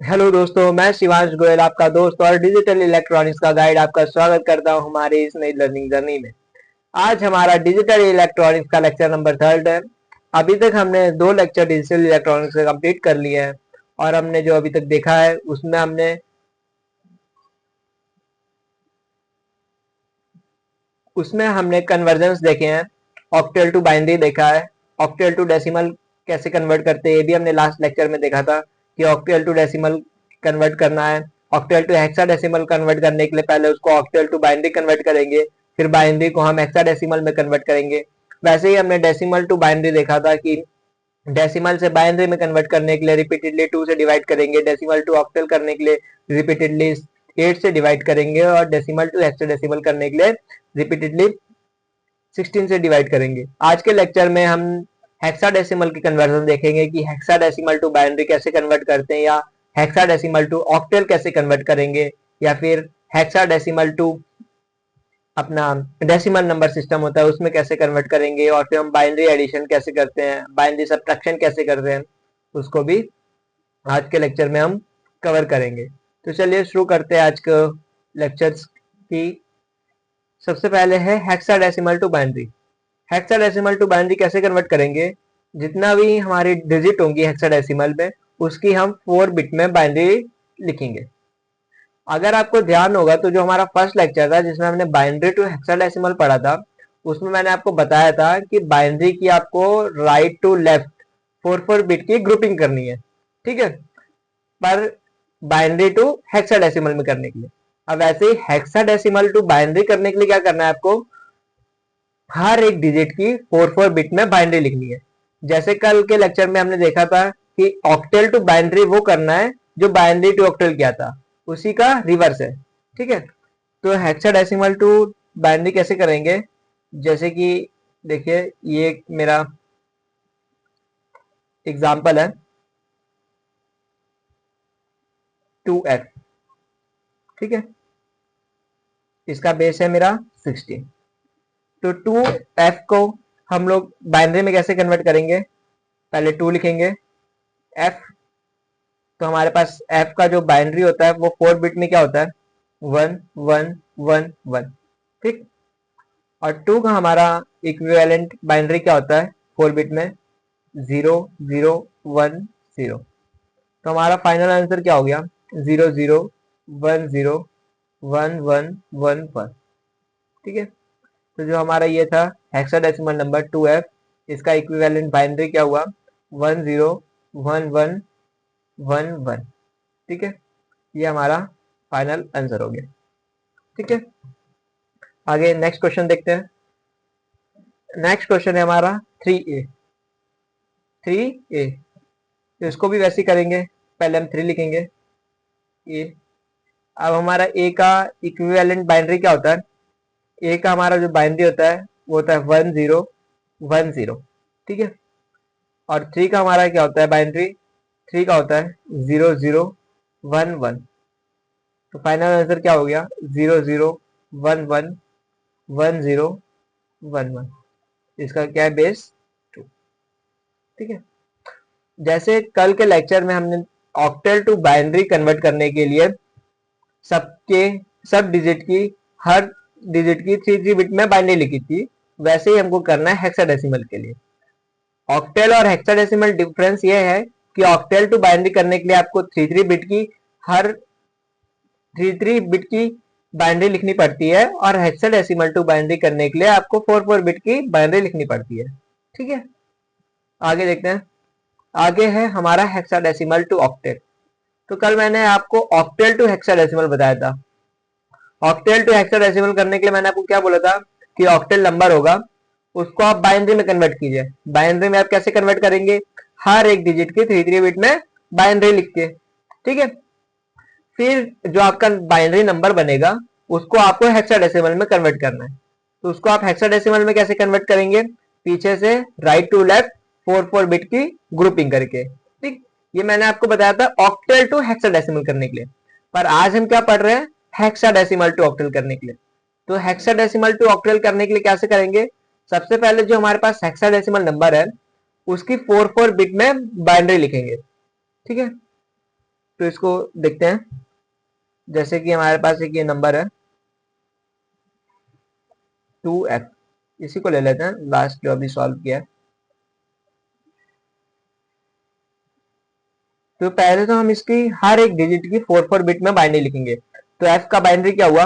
Hello दोस्तों, मैं शिवांश गोयल आपका दोस्त और डिजिटल इलेक्ट्रॉनिक्स का गाइड आपका स्वागत करता हूं हमारी इस नई लर्निंग जर्नी में। आज हमारा डिजिटल इलेक्ट्रॉनिक्स का लेक्चर नंबर 3 है। अभी तक हमने 2 लेक्चर डिजिटल इलेक्ट्रॉनिक्स से कंप्लीट कर लिए हैं और हमने जो अभी तक देखा है उसमें हमने कन्वर्जन्स देखे हैं, ऑक्टल टू बाइनरी देखा है, ऑक्टल टू डेसिमल कैसे कन्वर्ट करते हैं ये भी हमने लास्ट लेक्चर में देखा था कि ऑक्टल टू डेसिमल कन्वर्ट करना है। ऑक्टल टू हेक्साडेसिमल कन्वर्ट करने के लिए पहले उसको ऑक्टल टू बाइनरी कन्वर्ट करेंगे, फिर बाइनरी को हम हेक्साडेसिमल में कन्वर्ट करेंगे। वैसे ही हमने डेसिमल टू बाइनरी देखा था कि डेसिमल से बाइनरी में कन्वर्ट करने के लिए रिपीटेडली 2 से डिवाइड करेंगे, डेसिमल टू ऑक्टल करने के लिए रिपीटेडली 8 से डिवाइड करेंगे और डेसिमल टू हेक्साडेसिमल करने के लिए रिपीटेडली 16 से डिवाइड करेंगे। आज के लेक्चर में हम हेक्साडेसिमल की कन्वर्जन देखेंगे कि हेक्साडेसिमल टू बाइनरी कैसे कन्वर्ट करते हैं, या हेक्साडेसिमल टू ऑक्टल कैसे कन्वर्ट करेंगे, या फिर हेक्साडेसिमल टू अपना डेसिमल नंबर सिस्टम होता है उसमें कैसे कन्वर्ट करेंगे, और फिर हम बाइनरी एडिशन कैसे करते हैं, बाइनरी सब्ट्रैक्शन कैसे करते हैं, उसको भी आज के लेक्चर में हम कवर करेंगे। तो चलिए शुरू करते हैं आज के लेक्चर्स की। सबसे पहले है hexadecimal to binary. Hexadecimal to binary कैसे कन्वर्ट करेंगे? जितना भी हमारी डिजिट होंगी हेक्साडेसिमल में, उसकी हम 4 बिट में बाइनरी लिखेंगे। अगर आपको ध्यान होगा तो जो हमारा फर्स्ट लेक्चर था जिसमें हमने बाइनरी टू हेक्साडेसिमल पढ़ा था, उसमें मैंने आपको बताया था कि बाइनरी की आपको राइट टू लेफ्ट 4 बिट की ग्रुपिंग करनी है, ठीक है, पर बाइनरी टू हेक्साडेसिमल में करने के लिए। अब वैसे ही हेक्साडेसिमल टू बाइनरी करने के लिए क्या करना है आपको? हर एक डिजिट की 4 बिट में बाइनरी लिखनी है। जैसे कल के लेक्चर में हमने देखा था कि ऑक्टेल टू बाइनरी वो करना है जो बाइनरी टू ऑक्टेल किया था, उसी का रिवर्स है, ठीक है। तो हेक्साडेसिमल टू बाइनरी कैसे करेंगे? जैसे कि देखिए, ये मेरा एग्जांपल है 2f, ठीक है, इसका बेस है मेरा 16। तो 2f को हम लोग बाइनरी में कैसे कन्वर्ट करेंगे? पहले 2 लिखेंगे f, तो हमारे पास f का जो बाइनरी होता है वो 4 बिट में क्या होता है? 1 1 1 1, ठीक। और 2 का हमारा इक्विवेलेंट बाइनरी क्या होता है 4 बिट में? 0 0 1 0। तो हमारा फाइनल आंसर क्या हो गया? 0 0 1 0 1 1 1 1, ठीक है। तो जो हमारा ये था हेक्साडेसिमल नंबर 2f, इसका इक्विवेलेंट बाइनरी क्या हुआ? 1 0 1 1 1 1, ठीक है। ये हमारा फाइनल आंसर हो गया, ठीक है। आगे नेक्स्ट क्वेश्चन देखते हैं। नेक्स्ट क्वेश्चन है हमारा 3a। 3a, तो इसको भी वैसे ही करेंगे, पहले हम 3 लिखेंगे a। अब हमारा a का इक्विवेलेंट बाइनरी क्या होता है? a का हमारा जो बाइनरी होता है वो होता है 1 0 1 0, ठीक है। और 3 का हमारा क्या होता है बाइनरी? 3 का होता है 0 0 1 1। तो फाइनल आंसर क्या हो गया? 0 0 1 1 1 0 1 1। इसका क्या है? बेस 2, ठीक है। जैसे कल के लेक्चर में हमने ऑक्टल टू बाइनरी कन्वर्ट करने के लिए सबके सब डिजिट की हर डिजिट की 3 बिट में बाइनरी लिखी थी, वैसे ही हमको करना है हेक्साडेसिमल के लिए। ऑक्टेल और हेक्साडेसिमल डिफरेंस ये है कि ऑक्टेल टू बाइनरी करने के लिए आपको 3 बिट की हर 3 बिट की बाइनरी लिखनी पड़ती है, और हेक्साडेसिमल टू बाइनरी करने के लिए आपको 4 बिट की बाइनरी लिखनी पड़ती है, ठीक है। आगे देखते हैं। आगे है हमारा हेक्साडेसिमल टू ऑक्टेल। तो कल मैंने आपको ऑक्टेल टू हेक्साडेसिमल बताया था। ऑक्टेल टू हेक्साडेसिमल करने के लिए मैंने आपको क्या बोला था कि ऑक्टेल नंबर होगा, उसको आप बाइनरी में कन्वर्ट कीजिए। बाइनरी में आप कैसे कन्वर्ट करेंगे? हर एक डिजिट की 3 बिट में बाइनरी लिख के, ठीक है। फिर जो आपका बाइनरी नंबर बनेगा उसको आपको हेक्साडेसिमल में कन्वर्ट करना है। तो उसको आप हेक्साडेसिमल में कैसे कन्वर्ट करेंगे? पीछे से राइट टू लेफ्ट 4 बिट की ग्रुपिंग करके, ठीक। ये मैंने आपको बताया था ऑक्टेल टू हेक्साडेसिमल करने के लिए, पर आज हम क्या पढ़ रहे हैं? हेक्साडेसिमल टू ऑक्टेल करने के लिए। तो हेक्साडेसिमल टू ऑक्टेल करने के लिए कैसे करेंगे? सबसे पहले जो हमारे पास हेक्साडेसिमल नंबर है उसकी 4 बिट में बाइनरी लिखेंगे, ठीक है। तो इसको देखते हैं। जैसे कि हमारे पास एक ये नंबर है 2f, इसी को ले लेते हैं लास्ट जो अभी सॉल्व किया है। तो पहले तो हम इसकी हर एक डिजिट की 4 बिट में बाइनरी लिखेंगे। तो f का बाइनरी क्या हुआ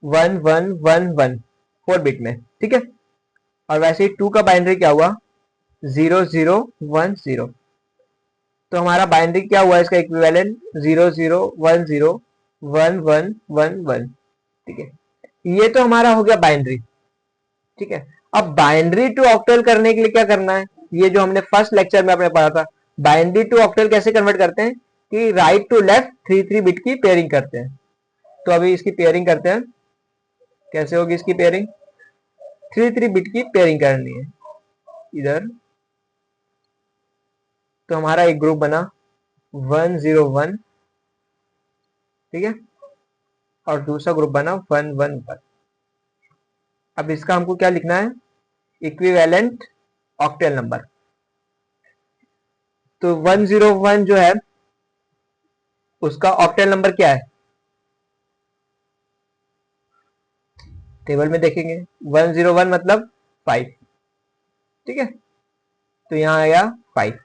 1111 4 बिट में, ठीक है। और वैसे ही 2 का बाइनरी क्या हुआ 0010। तो हमारा बाइनरी क्या हुआ इसका इक्विवेलेंट 00101111, ठीक है। ये तो हमारा हो गया बाइनरी, ठीक है। अब बाइनरी टू ऑक्टल करने के लिए क्या करना है, ये जो हमने फर्स्ट लेक्चर में आपने पढ़ा था, बाइनरी टू ऑक्टल कैसे कन्वर्ट करते हैं कि राइट टू लेफ्ट 3 बिट की पेयरिंग करते हैं। तो अभी इसकी पेयरिंग करते हैं। कैसे होगी इसकी पेयरिंग, 3 बिट की पेयरिंग करनी है इधर। तो हमारा एक ग्रुप बना 101, ठीक है, और दूसरा ग्रुप बना 111। अब इसका हमको क्या लिखना है इक्विवेलेंट ऑक्टेल नंबर। तो 101 जो है उसका ऑक्टेल नंबर क्या है, टेबल में देखेंगे 101 मतलब 5, ठीक है। तो यहां आया 5।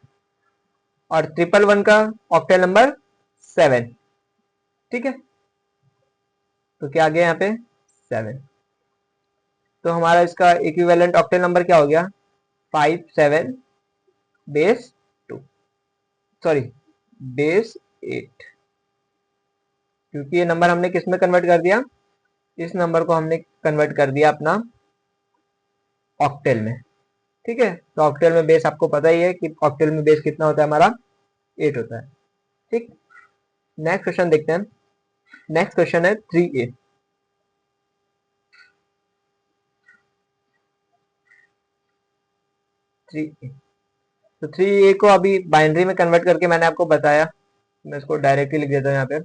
और 111 का ऑक्टेल नंबर 7, ठीक है। तो क्या आ गया यहाँ पे 7। तो हमारा इसका इक्विवेलेंट ऑक्टेल नंबर क्या हो गया 57 बेस 2, सॉरी बेस 8, क्योंकि ये नंबर हमने किस में कन्वर्ट कर दिया, इस नंबर को हमने कन्वर्ट कर दिया अपना ऑक्टेल में, ठीक है। तो ऑक्टेल में बेस आपको पता ही है कि ऑक्टेल में बेस कितना होता है हमारा 8 होता है, ठीक। नेक्स्ट क्वेश्चन देखते हैं। नेक्स्ट क्वेश्चन है 3a। 3a, तो 3a को अभी बाइनरी में कन्वर्ट करके मैंने आपको बताया, मैं इसको डायरेक्टली लिख देता हूँ यहाँ पे।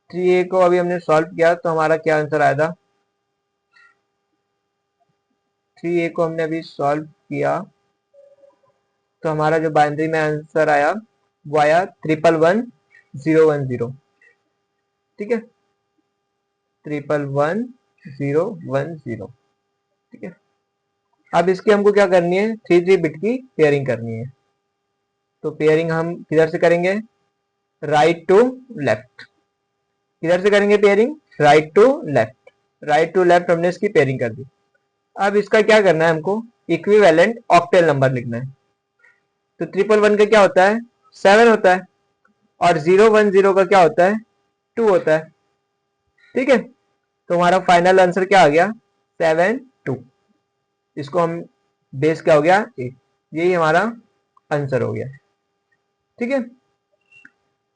3a को अभी हमने सॉल्व किया तो हमारा क्या आंसर आया था, 3a को हमने अभी सॉल्व किया तो हमारा जो बाइनरी में आंसर आया वो आया 111010, ठीक है, 111010, ठीक है। अब इसकी हमको क्या करनी है 3 बिट की पेयरिंग करनी है। तो पेयरिंग हम किधर से करेंगे राइट टू लेफ्ट, किधर से करेंगे pairing right to left, right to left हमने इसकी पेयरिंग कर दी। अब इसका क्या करना है हमको इक्विवेलेंट ऑक्टेल नंबर लिखना है। तो 1111 का क्या होता है 7 होता है, और 010 का क्या होता है 2 होता है, ठीक है। तो हमारा फाइनल आंसर क्या आ गया 7 2। इसको हम बेस क्या हो गया 8, यही हमारा आंसर हो गया, ठीक है।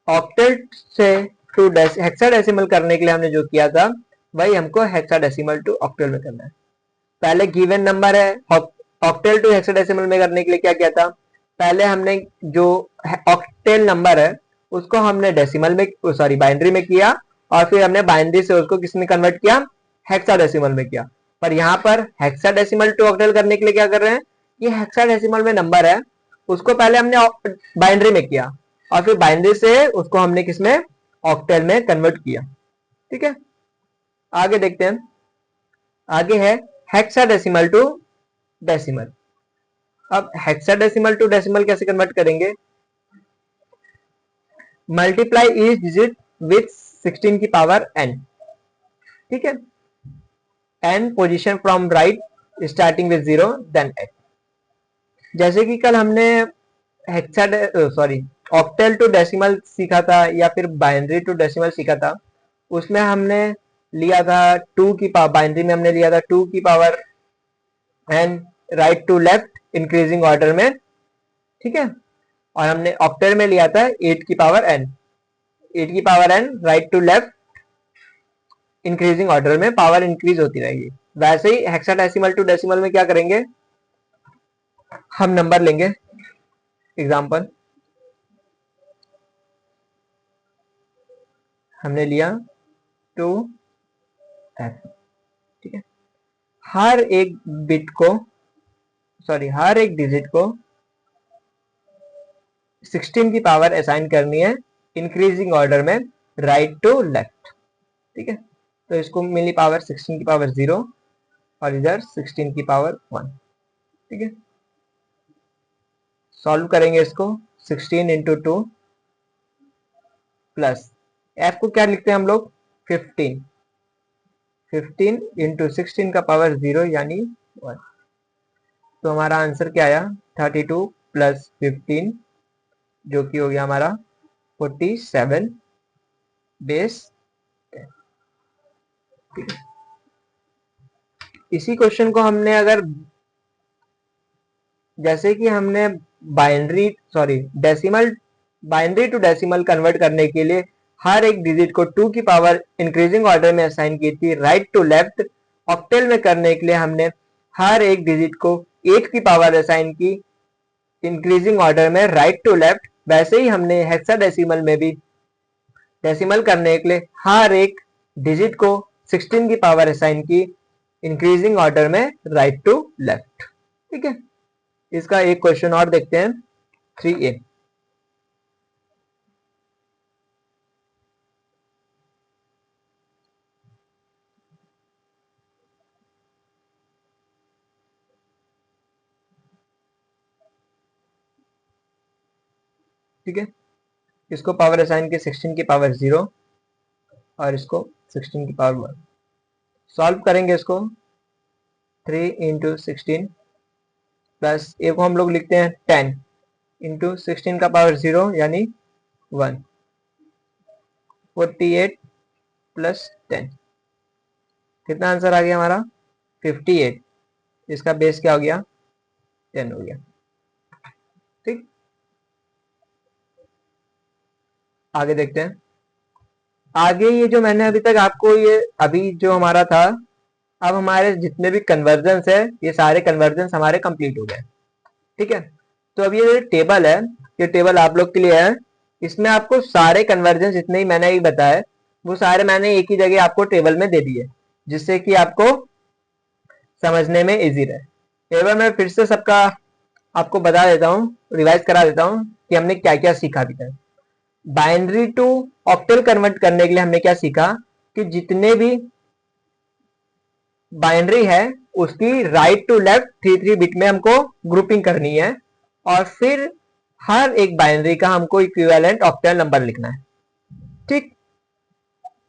ऑक्टेल से टू हेक्साडेसिमल करने के लिए हमने जो किया था वही हमको हेक्साडेसिमल टू ऑक्टेल में करना है। पहले गिवन नंबर है, ऑक्टेल टू हेक्साडेसिमल में करने के लिए क्या किया था, पहले हमने जो ऑक्टेल नंबर है उसको हमने डेसिमल में सॉरी बाइनरी में किया, और फिर हमने बाइनरी से उसको किसमें कन्वर्ट किया हेक्साडेसिमल में किया। पर यहाँ पर हेक्साडेसिमल टू ऑक्टेल करने के लिए क्या कर रहे हैं, ये हेक्साडेसिमल में नंबर है उसको पहले हमने बाइनरी में किया, और फिर बाइनरी से उसको हमने किसमें ऑक्टेल में कन्वर्ट किया, ठीक है। आगे देखते हैं। आगे है हेक्साडेसिमल टू डेसिमल। अब हेक्साडेसिमल टू डेसिमल कैसे कन्वर्ट करेंगे, मल्टीप्लाई ईच डिजिट विथ 16 की पावर n, ठीक है। n position from right starting with 0 then 8। जैसे कि कल हमने हेक्साडे सॉरी ऑक्टेल टू डेसिमल सीखा था या फिर बाइनरी टू डेसिमल सीखा था, उसमें हमने लिया था 2 की पावर, बाइनरी में हमने लिया था 2 की power n right to left increasing order में, ठीक है। और हमने ऑक्टेल में लिया था 8 की पावर n, 8 की power n right to left increasing order में पावर इंक्रीज होती रहेगी। वैसे ही हेक्साडेसिमल टू डेसिमल में क्या करेंगे, हम नंबर लेंगे एग्जांपल हमने लिया 2f, ठीक है। हर एक बिट को हर एक डिजिट को 16 की पावर असाइन करनी है इंक्रीजिंग ऑर्डर में, राइट टू लेफ्ट। ठीक है, तो इसको मिली पावर 16 की पावर 0 और इधर 16 की पावर 1। ठीक है, सॉल्व करेंगे इसको। 16 इंटू 2 प्लस एफ को क्या लिखते हैं हम लोग 15 इंटू 16 का पावर 0 यानी 1। तो हमारा आंसर क्या आया 32 प्लस 15 जो कि हो गया हमारा 47 बेस 10। ठीक है, इसी क्वेश्चन को हमने अगर जैसे कि हमने बाइनरी टू डेसिमल कन्वर्ट करने के लिए हर एक डिजिट को 2 की पावर इंक्रीजिंग ऑर्डर में असाइन की थी राइट टू लेफ्ट, ऑक्टेल में करने के लिए हमने हर एक डिजिट को 8 की पावर असाइन की इंक्रीजिंग ऑर्डर में राइट टू लेफ्ट, वैसे ही हमने हेक्साडेसिमल में भी डेसिमल करने के लिए हर एक डिजिट को 16 की पावर असाइन की इंक्रीजिंग ऑर्डर में राइट टू लेफ्ट। ठीक है, इसका एक क्वेश्चन और देखते हैं 3A। ठीक है, इसको पावर असाइन की 16 की पावर 0 और इसको 16 की पावर 1। सॉल्व करेंगे इसको 3 इंटू 16 प्लस ए को हम लोग लिखते हैं 10 इंटू 16 का पावर 0 यानी 1। 48 प्लस 10 कितना आंसर आ गया हमारा 58। इसका बेस क्या हो गया 10 हो गया। ठीक, आगे देखते हैं। आगे ये जो मैंने अभी तक आपको ये अभी जो हमारा था, अब हमारे जितने भी कन्वर्जन्स है ये सारे कन्वर्जन्स हमारे कंप्लीट हो गए। ठीक है, तो अब ये टेबल है, ये टेबल आप लोग के लिए है। इसमें आपको सारे कन्वर्जन्स जितने ही मैंने बताया वो सारे मैंने एक ही जगह आपको टेबल में दे दिए, जिससे कि आपको समझने में इजी रहे। एक बार मैं फिर से सबका आपको बता देता हूँ, रिवाइज करा देता हूँ कि हमने क्या क्या सीखा अभी तक। बाइनरी टू ऑक्टल कन्वर्ट करने के लिए हमने क्या सीखा कि जितने भी बाइनरी है उसकी राइट टू लेफ्ट 3 बिट में हमको ग्रुपिंग करनी है और फिर हर एक बाइनरी का हमको इक्विवेलेंट ऑक्टल नंबर लिखना है। ठीक,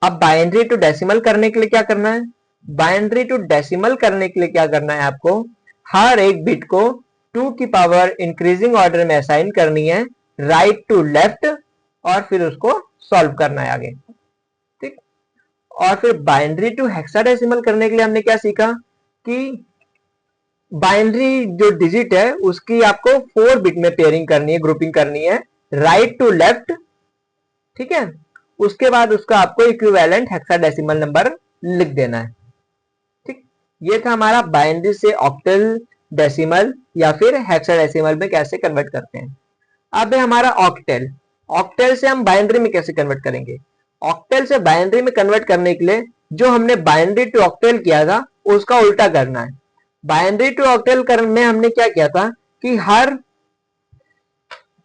अब बाइनरी टू डेसिमल करने के लिए क्या करना है, बाइनरी टू डेसिमल करने के लिए क्या करना है, आपको हर एक बिट को 2 की पावर इंक्रीजिंग ऑर्डर में असाइन करनी है राइट टू लेफ्ट और फिर उसको सॉल्व करना है आगे। ठीक, और फिर बाइनरी टू हेक्साडेसिमल करने के लिए हमने क्या सीखा कि बाइनरी जो डिजिट है उसकी आपको 4 बिट में पेयरिंग करनी है, ग्रुपिंग करनी है राइट टू लेफ्ट। ठीक है, उसके बाद उसका आपको इक्विवेलेंट हेक्साडेसिमल नंबर लिख देना है। ठीक, ये था हमारा बाइनरी से ऑक्टल डेसिमल या फिर हेक्साडेसिमल में कैसे कन्वर्ट करते हैं। अब है हमारा ऑक्टल। ऑक्टल से हम बाइनरी में कैसे कन्वर्ट करेंगे, ऑक्टल से बाइनरी में कन्वर्ट करने के लिए जो हमने बाइनरी टू ऑक्टल किया था उसका उल्टा करना है। बाइनरी टू ऑक्टल में हमने क्या किया था कि हर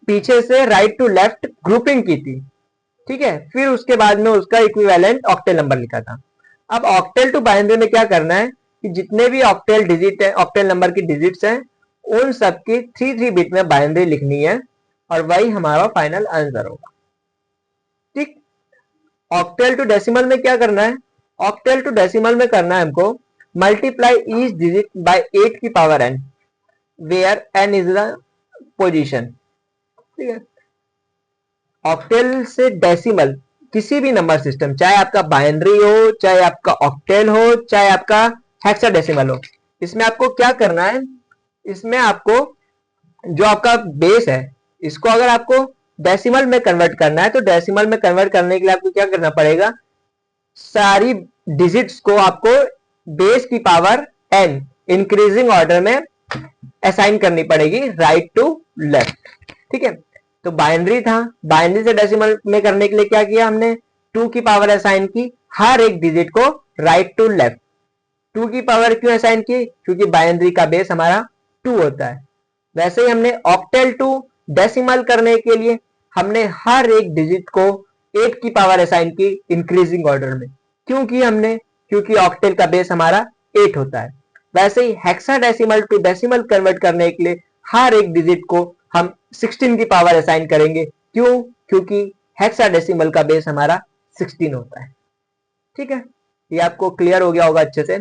पीछे से राइट टू लेफ्ट ग्रुपिंग की थी। ठीक है, फिर उसके बाद में उसका इक्विवेलेंट ऑक्टेल नंबर लिखा था। अब ऑक्टेल टू बाइनरी में क्या करना है कि जितने भी ऑक्टेल डिजिट है, ऑक्टेल नंबर की डिजिट्स हैं, उन सबकी 3 बिट में बाइनरी लिखनी है और वही हमारा फाइनल आंसर होगा। ठीक, ऑक्टेल टू डेसिमल में क्या करना है, ऑक्टेल टू डेसिमल में करना है हमको मल्टीप्लाई ईच डिजिट बाय 8 की power n where n is the position. ठीक है, ऑक्टेल से डेसिमल किसी भी नंबर सिस्टम, चाहे आपका बाइनरी हो, चाहे आपका ऑक्टेल हो, चाहे आपका हेक्साडेसिमल हो, इसमें आपको क्या करना है, इसमें आपको जो आपका बेस है इसको अगर आपको डेसिमल में कन्वर्ट करना है तो डेसिमल में कन्वर्ट करने के लिए आपको क्या करना पड़ेगा, सारी डिजिट्स को आपको बेस की पावर n इंक्रीजिंग ऑर्डर में असाइन करनी पड़ेगी राइट टू लेफ्ट। ठीक है, तो बाइनरी था, बाइनरी से डेसिमल में करने के लिए क्या किया हमने 2 की पावर असाइन की हर एक डिजिट को राइट टू लेफ्ट। 2 की पावर क्यों असाइन की? क्योंकि बाइनरी का बेस हमारा 2 होता है। वैसे ही हमने ऑक्टल टू डेसिमल करने के लिए हमने हर एक डिजिट को 8 की पावर असाइन की इंक्रीजिंग ऑर्डर में। क्यों की हमने? क्योंकि ऑक्टल का बेस हमारा 8 होता है। वैसे ही हेक्साडेसिमल टू डेसिमल कन्वर्ट करने के लिए हर एक डिजिट को हम 16 की पावर असाइन करेंगे। क्यों? क्योंकि हेक्साडेसिमल का बेस हमारा 16 होता है। ठीक है, ये आपको क्लियर हो गया होगा अच्छे से।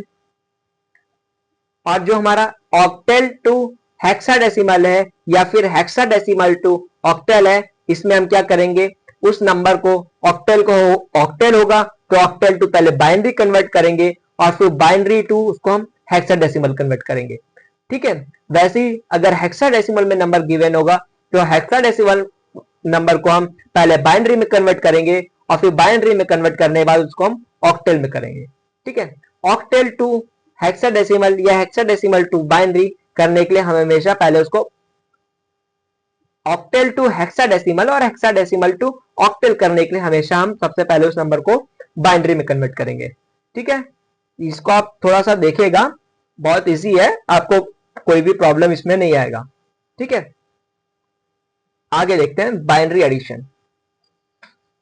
और जो हमारा ऑक्टल टू हेक्साडेसिमल है या फिर हेक्साडेसिमल टू ऑक्टल है, इसमें हम क्या करेंगे, उस नंबर को ऑक्टल होगा तो ऑक्टल टू पहले बाइनरी कन्वर्ट करेंगे और फिर बाइनरी टू उसको हम हेक्साडेसिमल कन्वर्ट करेंगे। ठीक है, वैसे ही अगर हेक्साडेसिमल में नंबर गिवन होगा तो हेक्साडेसिमल नंबर को हम पहले बाइनरी में कन्वर्ट करेंगे और फिर बाइनरी में कन्वर्ट करने के बाद उसको हम ऑक्टल में करेंगे। ठीक है, ऑक्टल टू हेक्साडेसिमल या हेक्साडेसिमल टू बाइनरी करने के लिए हम हमेशा पहले उसको ऑक्टल टू हेक्साडेसिमल और हेक्साडेसिमल टू ऑक्टल करने के लिए हमेशा हम सबसे पहले उस नंबर को बाइनरी में कन्वर्ट करेंगे। ठीक है, इसको आप थोड़ा सा देखिएगा, बहुत इजी है, आपको कोई भी प्रॉब्लम इसमें नहीं आएगा। ठीक है, आगे देखते हैं binary addition.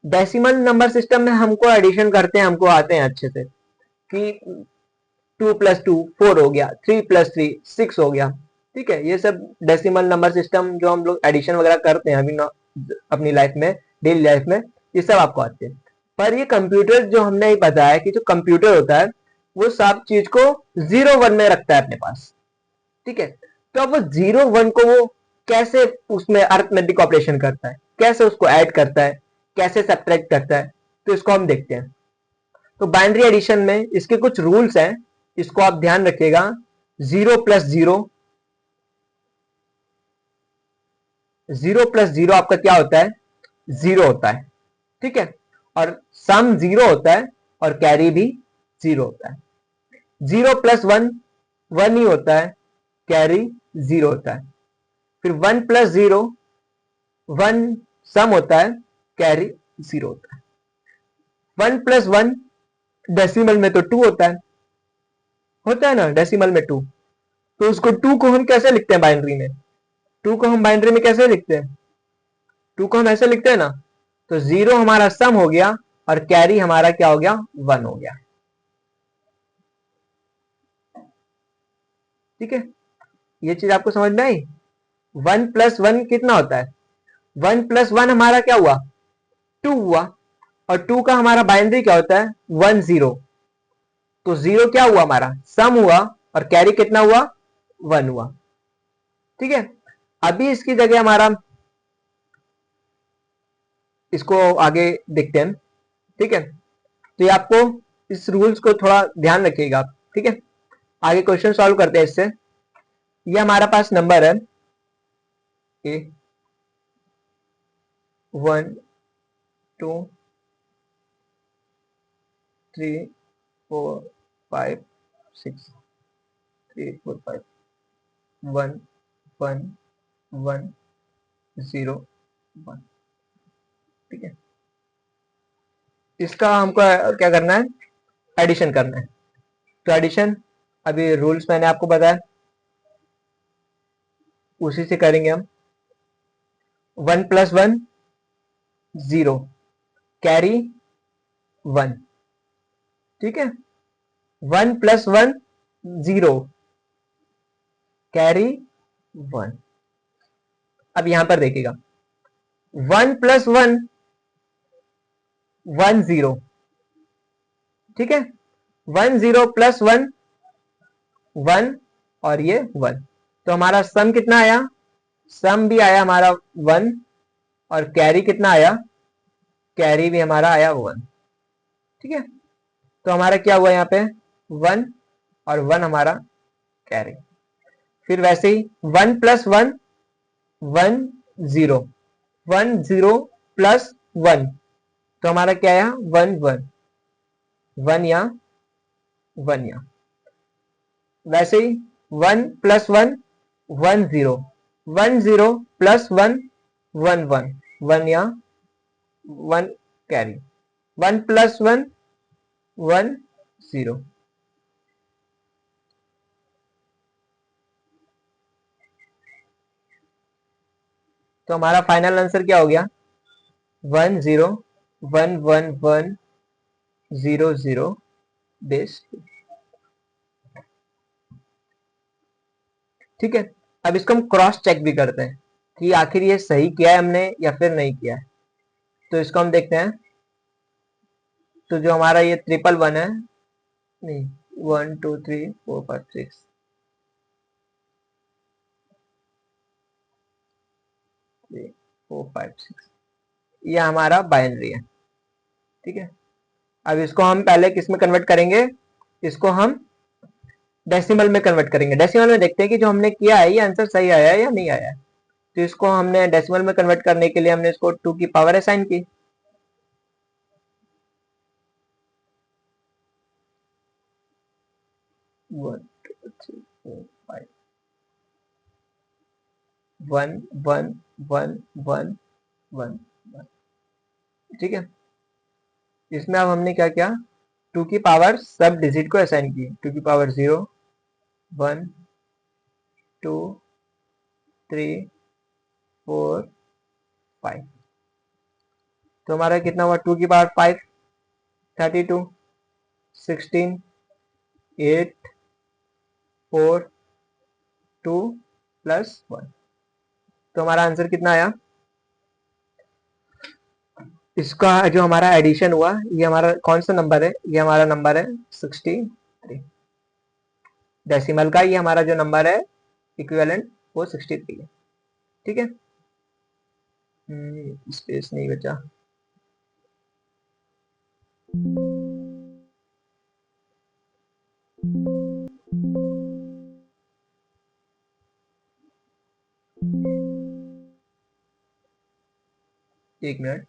Decimal number system में हमको एडिशन करते हैं, हमको आते हैं अच्छे से कि 2 + 2 4 हो गया, 3 + 3 6 हो गया। ठीक है, ये सब डेसिमल नंबर सिस्टम जो हम लोग एडिशन वगैरह करते हैं अभी अपनी लाइफ में, डेली लाइफ में, ये सब आपको आते हैं। पर ये कंप्यूटर जो हमने ही बताया कि जो कंप्यूटर होता है वो सब चीज को 0 1 में रखता है अपने पास। ठीक है, तो अब वो 0 1 को वो कैसे उसमें अरिथमेटिक ऑपरेशन करता है, कैसे उसको ऐड करता है, कैसे सब्ट्रैक्ट करता है, तो इसको हम देखते हैं। तो बाइनरी एडिशन में इसके कुछ रूल्स हैं, इसको आप ध्यान रखिएगा। 0 + 0, 0 + 0 आपका क्या होता है? 0 होता है। ठीक है, और सम 0 होता है और कैरी भी 0 होता है। 0 + 1 1 ही होता है, कैरी 0 होता है। फिर 1 + 0 1 सम होता है, कैरी 0 होता है। 1 + 1 डेसिमल में तो 2 होता है ना, डेसिमल में 2। तो उसको 2 को हम कैसे लिखते हैं बाइनरी में? 2 को हम बाइनरी में कैसे लिखते हैं? 2 को हम ऐसे लिखते हैं ना, तो 0 हमारा सम हो गया और कैरी हमारा क्या हो गया? 1 हो गया। ठीक है, ये चीज आपको समझ में आई? 1 + 1 कितना होता है? 1 + 1 हमारा क्या हुआ? 2 हुआ। और 2 का हमारा बाइनरी क्या होता है? 1 0। तो 0 क्या हुआ? हमारा सम हुआ और कैरी कितना हुआ? 1 हुआ। ठीक है, अभी इसकी जगह हमारा, इसको आगे देखते हैं। ठीक है, तो ये आपको इस रूल्स को थोड़ा ध्यान रखिएगा आप। ठीक है, आगे क्वेश्चन सॉल्व करते हैं इससे। ये हमारा पास नंबर है ए 1 2 3 4 5 6 3 4 5 1 1 1 0 1। ठीक है, इसका हमको क्या करना है? एडिशन करना है। तो एडिशन अभी रूल्स मैंने आपको बताया, उसी से करेंगे हम। 1 + 1 0, कैरी 1। ठीक है, 1 + 1 0, कैरी 1। अब यहां पर देखिएगा, 1 + 1 1 0। ठीक है, 1 0 + 1 1 और ये 1। तो हमारा सम कितना आया? सम भी आया हमारा 1 और कैरी कितना आया? कैरी भी हमारा आया 1। ठीक है, तो हमारा क्या हुआ यहाँ पे? 1 और 1 हमारा कैरी। फिर वैसे ही 1 + 1 1 0, 1 0 + 1, तो हमारा क्या आया? 1 1 1 यहाँ 1 यहाँ। वैसे ही 1 + 1 1 0, 1 0 + 1 1 1 1 यहाँ 1 कैरी, 1 + 1 1 0। तो हमारा फाइनल आंसर क्या हो गया? 10111100 बेस 2। ठीक है, अब इसको हम क्रॉस चेक भी करते हैं कि आखिर ये सही किया है हमने या फिर नहीं किया है। तो इसको हम देखते हैं। तो जो हमारा ये 111 है, नहीं, 1 2 3 4 5 6, 3 4 5 6, ये हमारा बाइनरी है। ठीक है, अब इसको हम पहले किस में कन्वर्ट करेंगे? इसको हम डेसिमल में कन्वर्ट करेंगे। डेसिमल में देखते हैं कि जो हमने किया है ये आंसर सही आया है या नहीं आया है। तो इसको हमने डेसिमल में कन्वर्ट करने के लिए हमने इसको 2 की पावर असाइन की। 1 2 3 4 5, 1 1 1 1 1। ठीक है, इसमें अब हमने क्या किया? 2 की पावर सब डिजिट को असाइन की। 2 की पावर 0, 1 2 3 4 5। तो हमारा कितना हुआ? 2 की पावर 5 32, 16, 8, 4, 2 प्लस 1। तो हमारा आंसर कितना आया? इसका जो हमारा एडिशन हुआ, ये हमारा कौन सा नंबर है? ये हमारा नंबर है 63। डेसिमल का ये हमारा जो नंबर है इक्विवेलेंट, वो 63 है। ठीक है, स्पेस नहीं बचा। एक मिनट।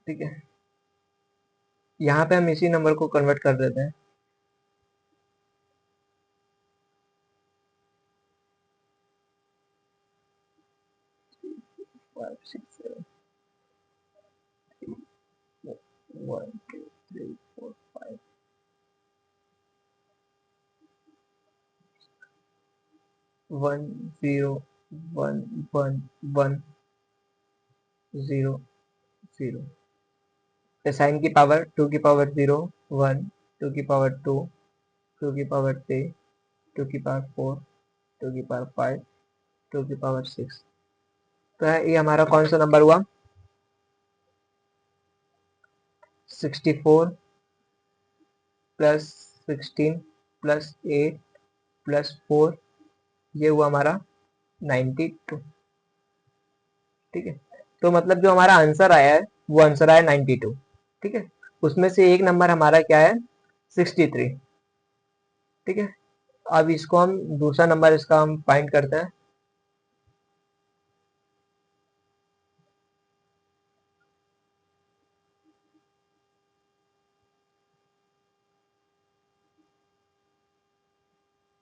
ठीक है, यहाँ पे हम इसी नंबर को कन्वर्ट कर देते हैं। 5 6 7 1 2 3 4 5 1 0 1 1 1 0 0। साइन की पावर 2 की पावर 0 1, 2 की पावर 2, 2 की पावर 3, 2 की पावर 4, 2 की पावर 5, 2 की पावर 6। तो ये हमारा कौन सा नंबर हुआ? 64 प्लस 16 प्लस 8 प्लस 4, ये हुआ हमारा 92। ठीक है, तो मतलब जो हमारा आंसर आया है वो आंसर आया 92। ठीक है, उसमें से एक नंबर हमारा क्या है? 63। ठीक है, अब इसको हम दूसरा नंबर इसका हम फाइंड करते हैं।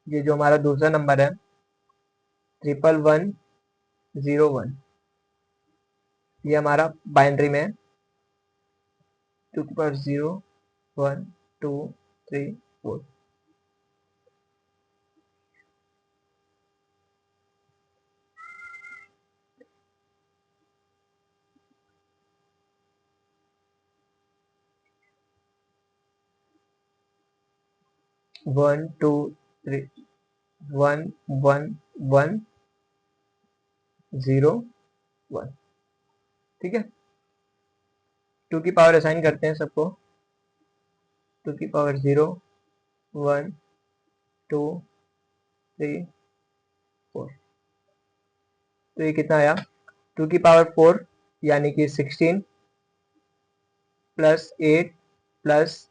ये जो हमारा दूसरा नंबर है 11101, ये हमारा बाइनरी में है। 2 की पावर 0 1 2 3 4। 1 2 3 1 1 1 0 1। ठीक है, 2 की पावर असाइन करते हैं सबको। 2 की पावर 0 1 2 3 4। तो ये कितना आया? 2 की पावर 4 यानी कि 16 प्लस 8 प्लस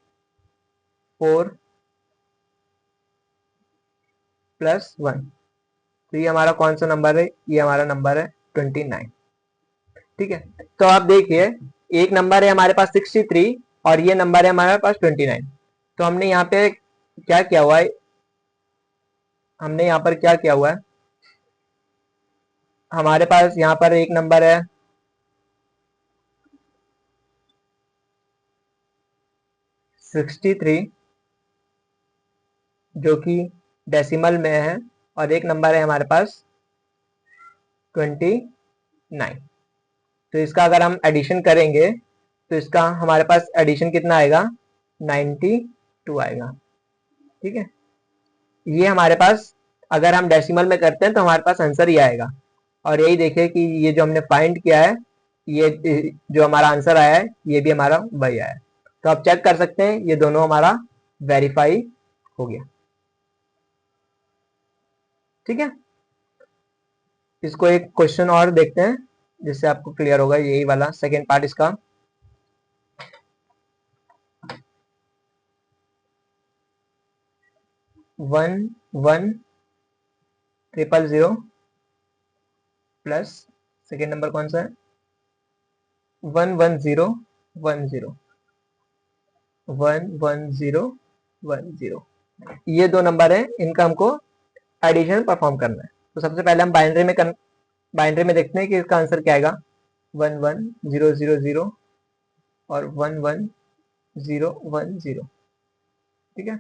4 प्लस 1। तो ये हमारा कौन सा नंबर है? ये हमारा नंबर है 29। ठीक है, तो आप देखिए, एक नंबर है हमारे पास 63 और ये नंबर है हमारे पास 29। तो हमने यहाँ पे क्या किया हुआ है? हमने यहाँ पर क्या किया हुआ है? हमारे पास यहाँ पर एक नंबर है 63 जो कि डेसिमल में है, और एक नंबर है हमारे पास 29। तो इसका अगर हम एडिशन करेंगे तो इसका हमारे पास एडिशन कितना आएगा, 92 आएगा। ठीक है, ये हमारे पास अगर हम डेसिमल में करते हैं तो हमारे पास आंसर ही आएगा। और यही देखिए कि ये जो हमने फाइंड किया है, ये जो हमारा आंसर आया है, ये भी हमारा वही आया है। तो आप चेक कर सकते हैं ये दोनों हमारा वेरीफाई हो गया। ठीक है, इसको एक क्वेश्चन और देखते हैं जिससे आपको क्लियर होगा, यही वाला सेकेंड पार्ट इसका। 11,000 प्लस सेकेंड नंबर कौन सा है, 11010 11010। ये दो नंबर है, इनका हमको एडिशन परफॉर्म करना है। तो सबसे पहले हम बाइनरी में देखते हैं कि इसका आंसर क्या आएगा, 11000 और 11010। ठीक है,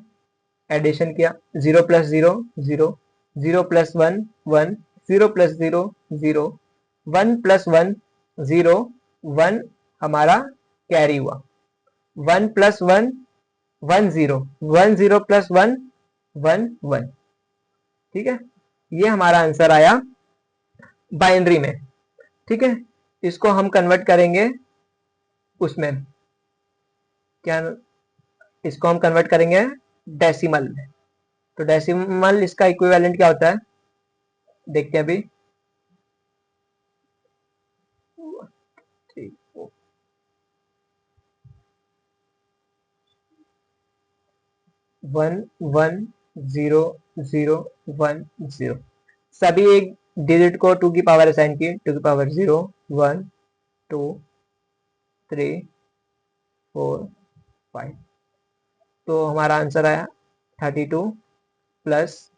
एडिशन किया, 0 प्लस 0 0, 0 प्लस 1 1, 0 प्लस 0 0, 1 प्लस 1 0, 1 हमारा कैरी हुआ, 1 प्लस 1 1 0, 1 0 प्लस 1 1 1। ठीक है, ये हमारा आंसर आया बाइनरी में। ठीक है, इसको हम कन्वर्ट करेंगे उसमें, क्या, इसको हम कन्वर्ट करेंगे डेसिमल में। तो डेसिमल इसका इक्विवेलेंट क्या होता है, देखते हैं अभी। 11010, सभी एक डिजिट को 2 की पावर असाइन की, 2 की पावर 0 1 2 3 4 5। तो हमारा आंसर आया 32 प्लस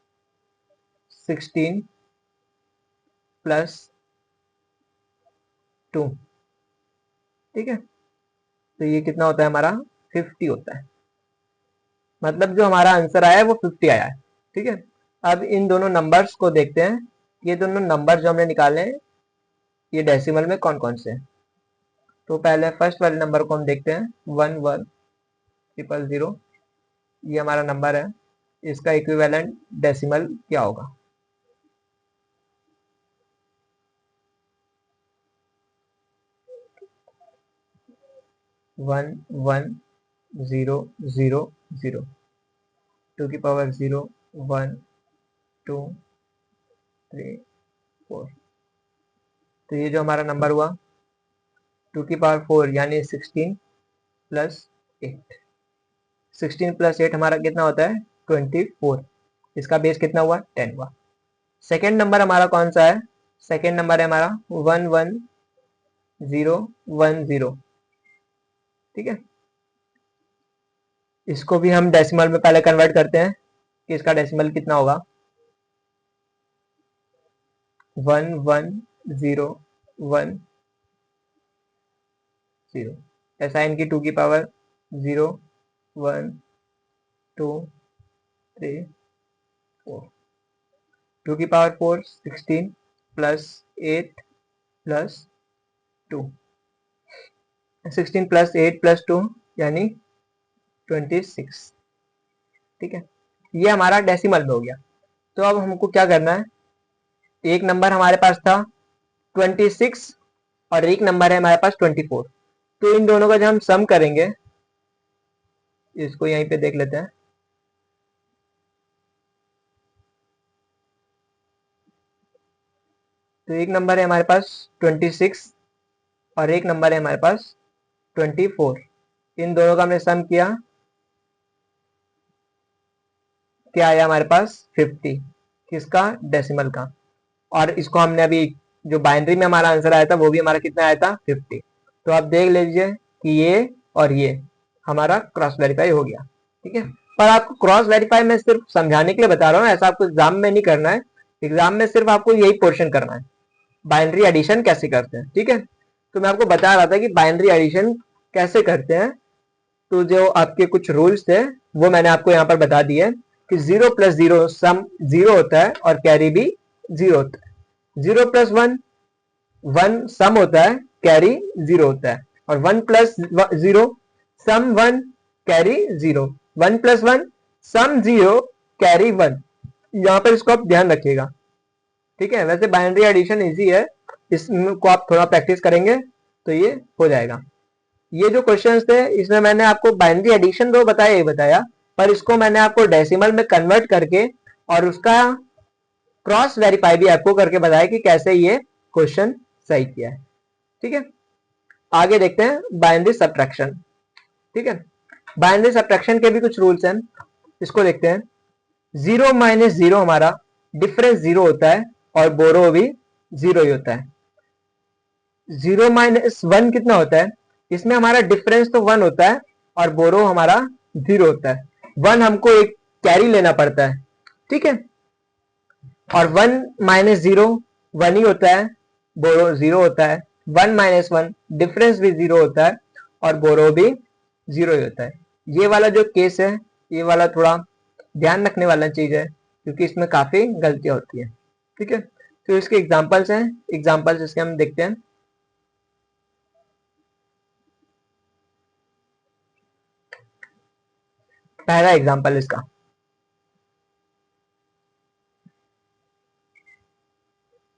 16 प्लस 2। ठीक है, तो ये कितना होता है हमारा, 50 होता है। मतलब जो हमारा आंसर आया है वो 50 आया है। ठीक है, अब इन दोनों नंबर्स को देखते हैं, ये दोनों नंबर जो हमने निकाले हैं ये डेसिमल में कौन कौन से हैं। तो पहले फर्स्ट वाले नंबर को हम देखते हैं, 11000, ये हमारा नंबर है, इसका इक्विवेलेंट डेसिमल क्या होगा। One one zero zero zero, 2 की पावर 0 1 2 3 4। तो ये जो हमारा नंबर हुआ 2 की पावर 4 यानी 16 प्लस 8। 16 प्लस 8 हमारा कितना होता है, 24। इसका बेस कितना हुआ, 10 हुआ। सेकेंड नंबर हमारा कौन सा है, सेकेंड नंबर है हमारा 11010। ठीक है, इसको भी हम डेसिमल में पहले कन्वर्ट करते हैं कि इसका डेसिमल कितना होगा, 11010, असाइन की 2 की पावर 0 1 2 3 4, 2 की power 4 16 plus 8 plus 2, 16 plus 8 plus 2 यानी 26। ठीक है, ये हमारा डेसिमल में हो गया। तो अब हमको क्या करना है, एक नंबर हमारे पास था 26 और एक नंबर है हमारे पास 24। तो इन दोनों का जब हम सम करेंगे, इसको यहीं पे देख लेते हैं। तो एक नंबर है हमारे पास 26 और एक नंबर है हमारे पास 24। इन दोनों का हमने सम किया, क्या आया हमारे पास 50, किसका, डेसिमल का। और इसको हमने अभी जो बाइनरी में हमारा आंसर आया था वो भी हमारा कितना आया था, 50। तो आप देख लीजिए कि ये और ये हमारा क्रॉस वेरीफाई हो गया। ठीक है, पर आपको क्रॉस वेरीफाई में सिर्फ समझाने के लिए बता रहा हूँ, ऐसा आपको एग्जाम में नहीं करना है। एग्जाम में सिर्फ आपको यही पोर्शन करना है, बाइनरी एडिशन कैसे करते हैं। ठीक है, तो मैं आपको बता रहा था कि बाइनरी एडिशन कैसे करते हैं। तो जो आपके कुछ रूल्स थे वो मैंने आपको यहाँ पर बता दिए। कि 0 प्लस 0 सम 0 होता है और कैरी भी 0 होता है। 0 प्लस 1 1 सम होता है, कैरी 0 होता है। और 1 प्लस 0 सम 1 कैरी 0। 1 प्लस 1 सम 0 कैरी 1। यहाँ पर इसको आप ध्यान रखिएगा, ठीक है। वैसे बाइनरी एडिशन इजी है, इसको आप थोड़ा प्रैक्टिस करेंगे तो ये हो जाएगा। ये जो क्वेश्चंस थे इसमें मैंने आपको बाइनरी एडिशन तो बताया ही बताया, पर इसको मैंने आपको डेसिमल में कन्वर्ट करके और उसका क्रॉस वेरीफाई भी आपको करके बताया कि कैसे ये क्वेश्चन सही किया है, ठीक है। आगे देखते हैं बाइनरी सब्ट्रैक्शन, ठीक है। बाइनरी सब्ट्रैक्शन के भी कुछ रूल्स हैं, इसको देखते हैं। 0 माइनस 0 हमारा डिफरेंस 0 होता है और बोरो भी 0 ही होता है। 0 माइनस 1 कितना होता है, इसमें हमारा डिफरेंस तो 1 होता है और बोरो हमारा 0 होता है। 1 हमको एक कैरी लेना पड़ता है, ठीक है। और 1 माइनस 0 1 ही होता है, बोरो 0 होता है। 1 माइनस 1 डिफरेंस भी 0 होता है और बोरो भी 0 ही होता है। ये वाला जो केस है, ये वाला थोड़ा ध्यान रखने वाला चीज है, क्योंकि इसमें काफी गलतियां होती है, ठीक है। तो इसके एग्जांपल्स हैं, एग्जांपल्स इसके हम देखते हैं। पहला एग्जांपल इसका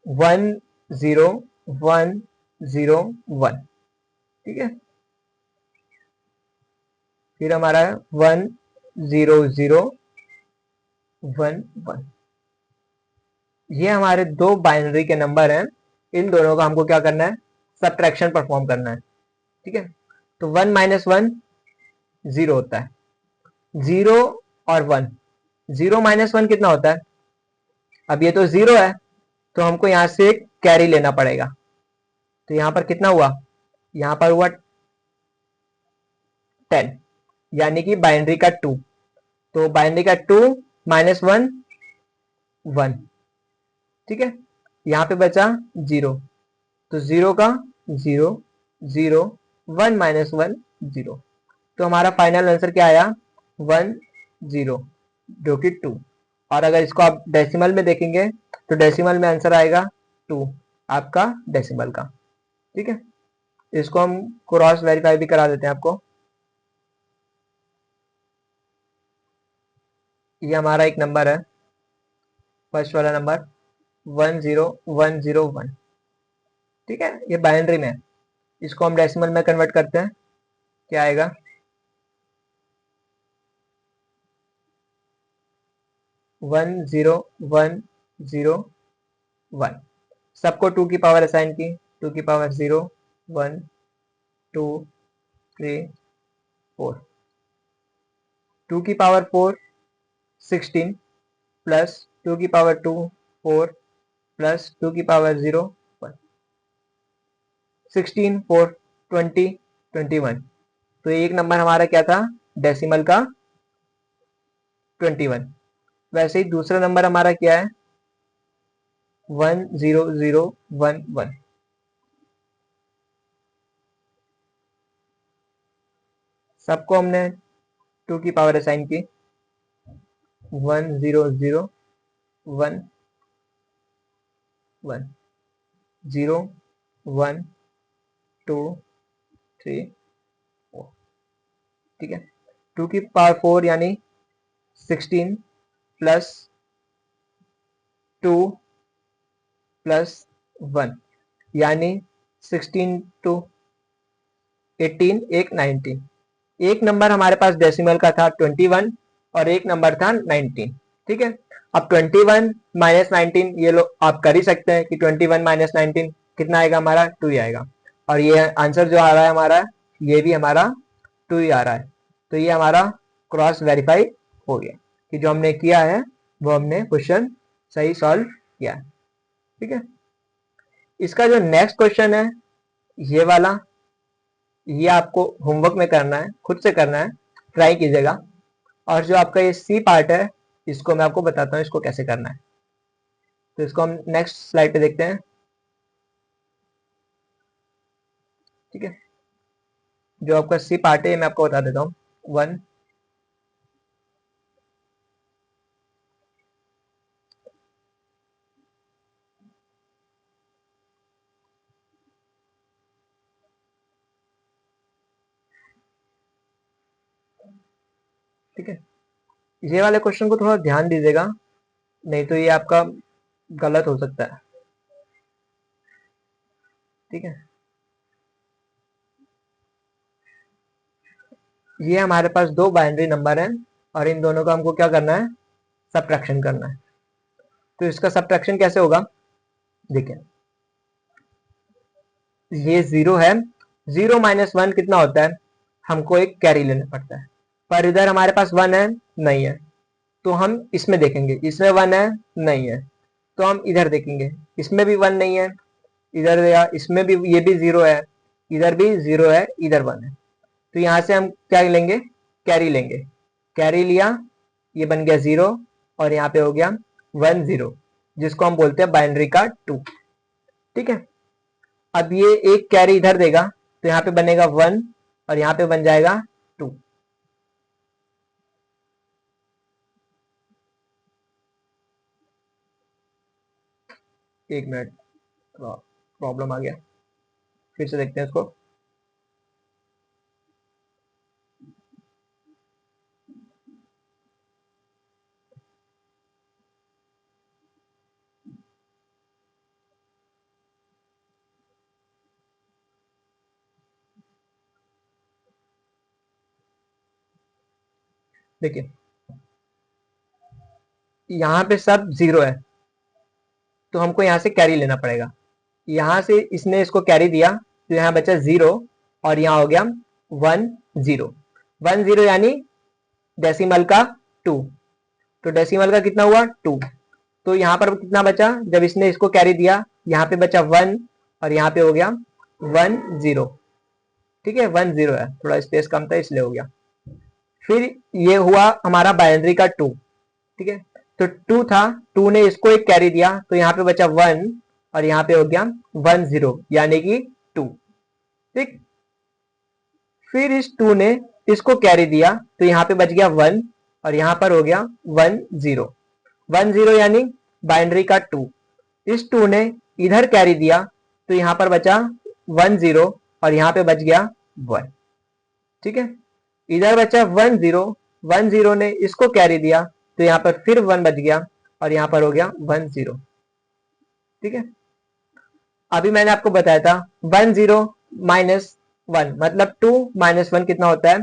1 0 1 0 1, ठीक है। फिर हमारा है 1 0 0 1 1। ये हमारे दो बाइनरी के नंबर हैं, इन दोनों का हमको क्या करना है, सब्ट्रैक्शन परफॉर्म करना है, ठीक है। तो 1 माइनस 1 0 होता है, 0 और 1। 0 माइनस 1 कितना होता है, अब ये तो 0 है तो हमको यहां से एक कैरी लेना पड़ेगा। तो यहां पर कितना हुआ, यहां पर हुआ 10, यानी कि बाइनरी का 2। तो बाइनरी का 2 माइनस 1 1, ठीक है। यहां पे बचा 0, तो 0 का 0 0 1 माइनस 1 0। तो हमारा फाइनल आंसर क्या आया, 1 0, जो कि 2। और अगर इसको आप डेसिमल में देखेंगे तो डेसिमल में आंसर आएगा 2 आपका डेसिमल का, ठीक है। इसको हम क्रॉस वेरीफाई भी करा देते हैं आपको। ये हमारा एक नंबर है, फर्स्ट वाला नंबर 10101, ठीक है। ये बाइनरी में है, इसको हम डेसिमल में कन्वर्ट करते हैं, क्या आएगा 10101। सबको 2 की पावर असाइन की, 2 की पावर 0 1 2 3 4। 2 की पावर 4 16 प्लस 2 की पावर 2 4 प्लस 2 की पावर 0 1। 16 4 20 21। तो एक नंबर हमारा क्या था, डेसिमल का 21। वैसे ही दूसरा नंबर हमारा क्या है, 10011। सबको हमने 2 की पावर असाइन की, 10011 1 0 1 2 3 4, ठीक है। 2 की पावर 4 यानी 16 प्लस 2 प्लस 1, यानी 16 टू 18 एक 19। एक नंबर हमारे पास डेसिमल का था 21 और एक नंबर था 19, ठीक है। अब 21 माइनस 19 ये लो आप कर ही सकते हैं कि 21 माइनस 19 कितना आएगा, हमारा 2 ही आएगा। और ये आंसर जो आ रहा है हमारा, ये भी हमारा 2 ही आ रहा है। तो ये हमारा क्रॉस वेरीफाई हो गया कि जो हमने किया है वो हमने क्वेश्चन सही सॉल्व किया, ठीक है। इसका जो नेक्स्ट क्वेश्चन है ये वाला, ये आपको होमवर्क में करना है, खुद से करना है, ट्राई कीजिएगा। और जो आपका ये सी पार्ट है, इसको मैं आपको बताता हूँ इसको कैसे करना है। तो इसको हम नेक्स्ट स्लाइड पे देखते हैं, ठीक है। जो आपका सी पार्ट है मैं आपको बता देता हूँ। 1 ठीक है, ये वाले क्वेश्चन को थोड़ा ध्यान दीजिएगा, नहीं तो ये आपका गलत हो सकता है। ठीक है, ये हमारे पास दो बाइनरी नंबर हैं और इन दोनों का हमको क्या करना है, सब्ट्रैक्शन करना है। तो इसका सब्ट्रैक्शन कैसे होगा, देखिए ये 0 है, 0 माइनस 1 कितना होता है, हमको एक कैरी लेना पड़ता है, पर इधर हमारे पास 1 है, नहीं है, तो हम इसमें देखेंगे, इसमें 1 है, नहीं है, तो हम इधर देखेंगे, इसमें भी 1 नहीं है, इधर या इसमें भी, ये भी 0 है, इधर भी 0 है, इधर 1 है, तो यहाँ से हम क्या लेंगे, कैरी लेंगे, कैरी लिया, ये बन गया 0 और यहाँ पे हो गया 1 0, जिसको हम बोलते हैं बाइनरी का 2। ठीक है, अब ये एक कैरी इधर देगा तो यहाँ पे बनेगा 1 और यहाँ पे बन जाएगा 2। एक मिनट, प्रॉब्लम आ गया, फिर से देखते हैं इसको। देखिए यहाँ पे सब 0 है, तो हमको यहाँ से कैरी लेना पड़ेगा, यहाँ से इसने इसको कैरी दिया तो यहाँ बचा 0 और यहाँ हो गया 1 0, 1 0 यानी डेसिमल का 2, तो डेसिमल का कितना हुआ 2, तो यहाँ पर कितना बचा, जब इसने इसको कैरी दिया यहाँ पे बचा 1 और यहाँ पे हो गया 1 0। ठीक है, 1 0 है, थोड़ा स्पेस कम था इसलिए हो गया। फिर ये हुआ हमारा बाइनरी का 2। ठीक है, तो 2 था, 2 ने इसको एक कैरी दिया तो यहाँ पे बचा 1 और यहाँ पे हो गया 1 0 यानी कि 2। ठीक, फिर इस 2 ने इसको कैरी दिया तो यहाँ पे बच गया 1 और यहाँ पर हो गया 1 0, 1 0 यानी बाइनरी का 2। इस 2 ने इधर कैरी दिया तो यहाँ पर बचा 1 0 और यहाँ पे बच गया 1। ठीक है, इधर बचा 1 0, 1 0 ने इसको कैरी दिया तो यहाँ पर फिर 1 बच गया और यहाँ पर हो गया 1 0। ठीक है, अभी मैंने आपको बताया था 1 0 माइनस 1 मतलब 2 माइनस 1 कितना होता है,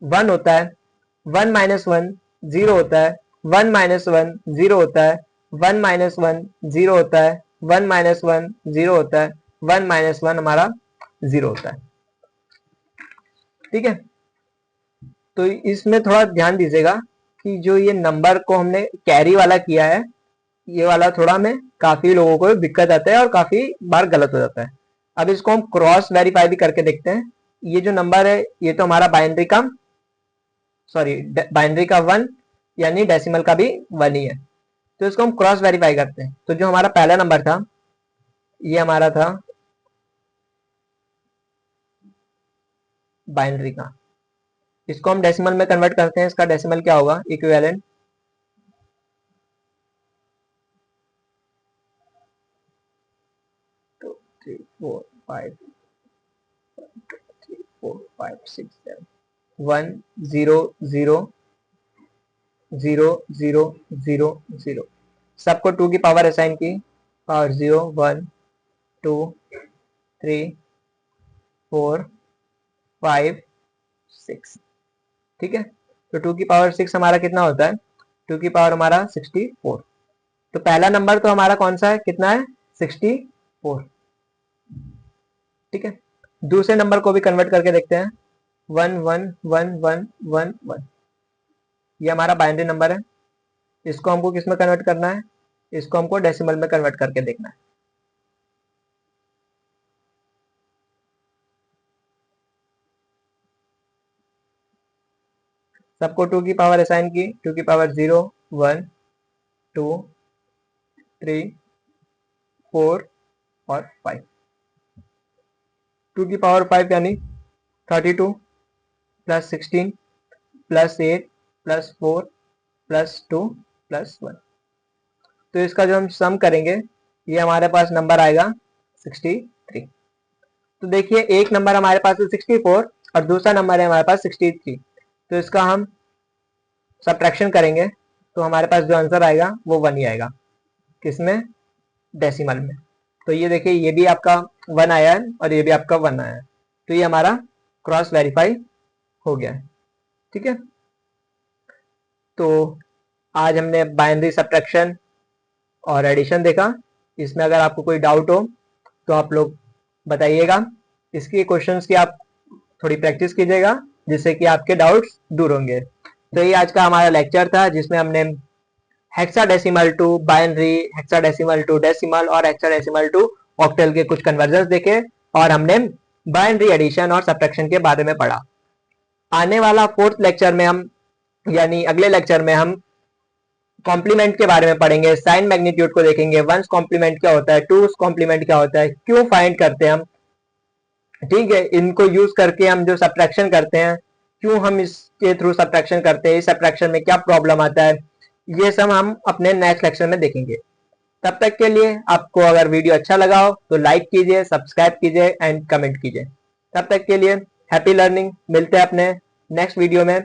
1 होता है, 1 माइनस 1 0 होता है, 1 माइनस 1 0 होता है, 1 माइनस 1 0 होता है, 1 माइनस 1 0 होता है, 1 माइनस 1 हमारा 0 होता है। ठीक है, तो इसमें थोड़ा ध्यान दीजिएगा कि जो ये नंबर को हमने कैरी वाला किया है, ये वाला थोड़ा में काफी लोगों को दिक्कत आता है और काफी बार गलत हो जाता है। अब इसको हम क्रॉस वेरीफाई भी करके देखते हैं। ये जो नंबर है ये तो हमारा बाइनरी का, सॉरी बाइनरी का 1 यानी डेसिमल का भी 1 ही है, तो इसको हम क्रॉस वेरीफाई करते हैं। तो जो हमारा पहला नंबर था ये हमारा था बाइनरी का, इसको हम डेसिमल में कन्वर्ट करते हैं, इसका डेसिमल क्या होगा, इक्विवेलेंट 2 3 4 5 3 4 5 6 7 1 0 0 0 0 0 0, सबको 2 की पावर असाइन की, पावर 0 1 2 3 4 5 6। ठीक है, तो 2 की पावर 6 हमारा कितना होता है, 2 की पावर हमारा 64। तो पहला नंबर तो हमारा कौन सा है, कितना है 64। ठीक है, दूसरे नंबर को भी कन्वर्ट करके देखते हैं, 1 1 1 1 1 1, ये हमारा बाइनरी नंबर है, इसको हमको किस में कन्वर्ट करना है, इसको हमको डेसिमल में कन्वर्ट करके देखना है। सबको 2 की पावर असाइन की, 2 की पावर 0 1 2 3 4 और 5, 2 की पावर 5 यानी 32 plus 16 plus 8 plus 4 plus 2 plus 1, तो इसका जो हम सम करेंगे ये हमारे पास नंबर आएगा 63। तो देखिए एक नंबर हमारे पास है 64 और दूसरा नंबर है हमारे पास 63, तो इसका हम सब्ट्रैक्शन करेंगे तो हमारे पास जो आंसर आएगा वो 1 ही आएगा। किसमें? डेसिमल में। तो ये देखिए, ये भी आपका 1 आया है और ये भी आपका 1 आया है, तो ये हमारा क्रॉस वेरीफाई हो गया है। ठीक है, तो आज हमने बाइनरी सब्ट्रैक्शन और एडिशन देखा। इसमें अगर आपको कोई डाउट हो तो आप लोग बताइएगा। इसकी क्वेश्चंस की आप थोड़ी प्रैक्टिस कीजिएगा, जिससे कि आपके डाउट्स दूर होंगे। तो ये आज का हमारा लेक्चर था, जिसमें हमने hexadecimal to binary, hexadecimal to decimal और हेक्साडेसिमल टू ऑक्टल के कुछ कन्वर्जन्स देखे, और हमने बाइनरी एडिशन और सब्ट्रैक्शन के बारे में पढ़ा। आने वाला 4th लेक्चर में हम, यानी अगले लेक्चर में हम कॉम्प्लीमेंट के बारे में पढ़ेंगे, साइन मैग्नीट्यूड को देखेंगे, वंस कॉम्प्लीमेंट क्या होता है, टूस कॉम्प्लीमेंट क्या होता है, क्यों फाइंड करते हैं हम, ठीक है, इनको यूज करके हम जो सब्ट्रैक्शन करते हैं, क्यों हम इसके थ्रू सब्ट्रैक्शन करते हैं, इस सब्ट्रैक्शन में क्या प्रॉब्लम आता है, ये सब हम अपने नेक्स्ट लेक्चर में देखेंगे। तब तक के लिए आपको अगर वीडियो अच्छा लगा हो तो लाइक कीजिए, सब्सक्राइब कीजिए एंड कमेंट कीजिए। तब तक के लिए हैप्पी लर्निंग। मिलते हैं अपने नेक्स्ट वीडियो में।